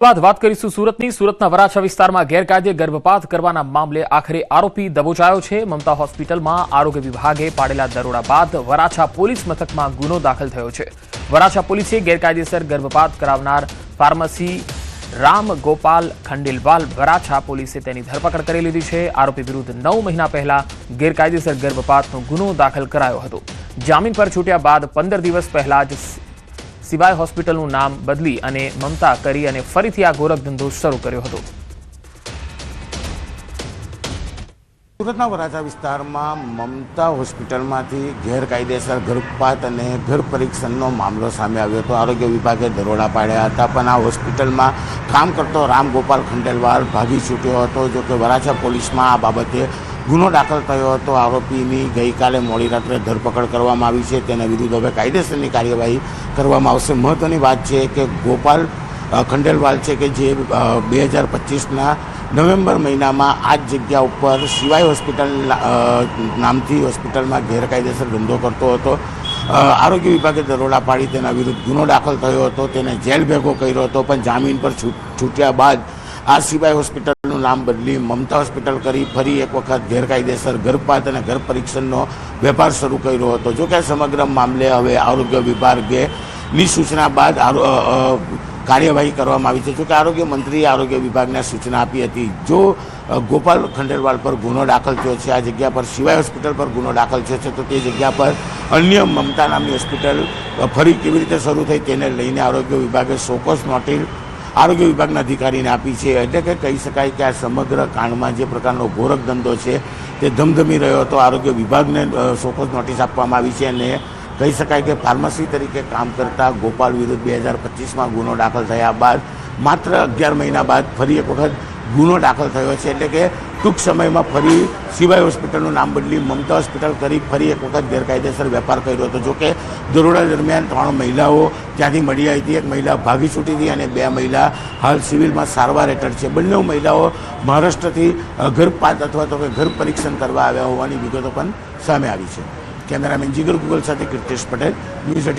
વાત કરીશું સુરતની। સુરતના વરાછા વિસ્તારમાં ગેરકાયદે ગર્ભપાત કરવાના મામલે આખરે આરોપી દબોચાયો છે। મમતા હોસ્પિટલમાં આરોગ્ય વિભાગે પાડેલા દરોડા બાદ વરાછા પોલીસ મથકમાં ગુનો દાખલ થયો છે। વરાછા પોલીસે ગેરકાયદેસર ગર્ભપાત કરાવનાર ફાર્મસી રામ ગોપાલ ખંડેલવાલ વરાછા પોલીસે તેની ધરપકડ કરી લીધી છે। આરોપી વિરુદ્ધ 9 મહિના પહેલા ગેરકાયદેસર ગર્ભપાતનો ગુનો દાખલ કરાયો હતો। જામીન પર છૂટ્યા બાદ 15 દિવસ પહેલા જ સિવાય હોસ્પિટલનું નામ બદલી અને મમતા કરી અને ફરીથી આ ગોરખધંધો શરૂ કર્યો હતો। સુરતના વરાછા વિસ્તારમાં મમતા હોસ્પિટલમાંથી ગેરકાયદેસર ગર્ભપાત અને ગર્ભ પરીક્ષણનો મામલો સામે આવ્યો હતો। આરોગ્ય વિભાગે દરોડા પાડ્યા હતા, પણ આ હોસ્પિટલમાં કામ કરતો રામ ગોપાલ ખંડેલવાલ ભાગી છૂટ્યો હતો। જો કે વરાછા પોલીસમાં આ બાબતે ગુનો દાખલ થયો હતો। આરોપીની ગઈકાલે મોડી રાત્રે ધરપકડ કરવામાં આવી છે। તેના વિરુદ્ધ હવે કાયદેસરની કાર્યવાહી કરવામાં આવશે। મહત્વની વાત છે કે ગોપાલ ખંડેલવાલ છે કે જે 2025ના નવેમ્બર મહિનામાં આ જ જગ્યા ઉપર સિવાય હોસ્પિટલ નામથી હોસ્પિટલમાં ગેરકાયદેસર ધંધો કરતો હતો। આરોગ્ય વિભાગે દરોડા પાડી તેના વિરુદ્ધ ગુનો દાખલ થયો હતો, તેને જેલ ભેગો કર્યો હતો, પણ જામીન પર છૂટ્યા બાદ આ સિવાય હોસ્પિટલનું નામ બદલી મમતા હોસ્પિટલ કરી ફરી એક વખત ગેરકાયદેસર ગર્ભપાત અને ગર્ભ પરીક્ષણનો વેપાર શરૂ કર્યો હતો। જો કે સમગ્ર મામલે હવે આરોગ્ય વિભાગની સૂચના બાદ કાર્યવાહી કરવામાં આવી છે। જો કે આરોગ્ય મંત્રીએ આરોગ્ય વિભાગને સૂચના આપી હતી, જો ગોપાલ ખંડેલવાલ પર ગુનો દાખલ થયો છે, આ જગ્યા પર સિવાય હોસ્પિટલ પર ગુનો દાખલ થયો છે, તો તે જગ્યા પર અન્ય મમતા નામની હોસ્પિટલ ફરી કેવી રીતે શરૂ થઈ તેને લઈને આરોગ્ય વિભાગે શોકોસ નોટિસ આરોગ્ય વિભાગના અધિકારીને આપી છે। એટલે કે કહી શકાય કે આ સમગ્ર કાંડમાં જે પ્રકારનો ગોરખ ધંધો છે તે ધમધમી રહ્યો હતો। આરોગ્ય વિભાગને શોકોસ નોટિસ આપવામાં આવી છે અને કહી શકાય કે ફાર્મસી તરીકે કામ કરતા ગોપાલ વિરુદ્ધ 2025માં ગુનો દાખલ થયા બાદ માત્ર 11 મહિના બાદ ફરી એક વખત ગુનો દાખલ થયો છે। એટલે કે ટૂંક સમયમાં ફરી સિવાય હોસ્પિટલનું નામ બદલી મમતા હોસ્પિટલ કરી ફરી એક વખત ગેરકાયદેસર વેપાર કર્યો હતો। જોકે દરોડા દરમિયાન 3 મહિલાઓ ત્યાંથી મળી આવી હતી। એક મહિલા ભાગી છૂટી હતી અને 2 મહિલા હાલ સિવિલમાં સારવાર હેઠળ છે। બંને મહિલાઓ મહારાષ્ટ્રથી ગર્ભપાત અથવા તો ગર્ભ પરીક્ષણ કરવા આવ્યા હોવાની વિગતો પણ સામે આવી છે। કેમેરામેન જીગર ગુગલ સાથે કીર્તિશ પટેલ, ન્યૂઝ 18।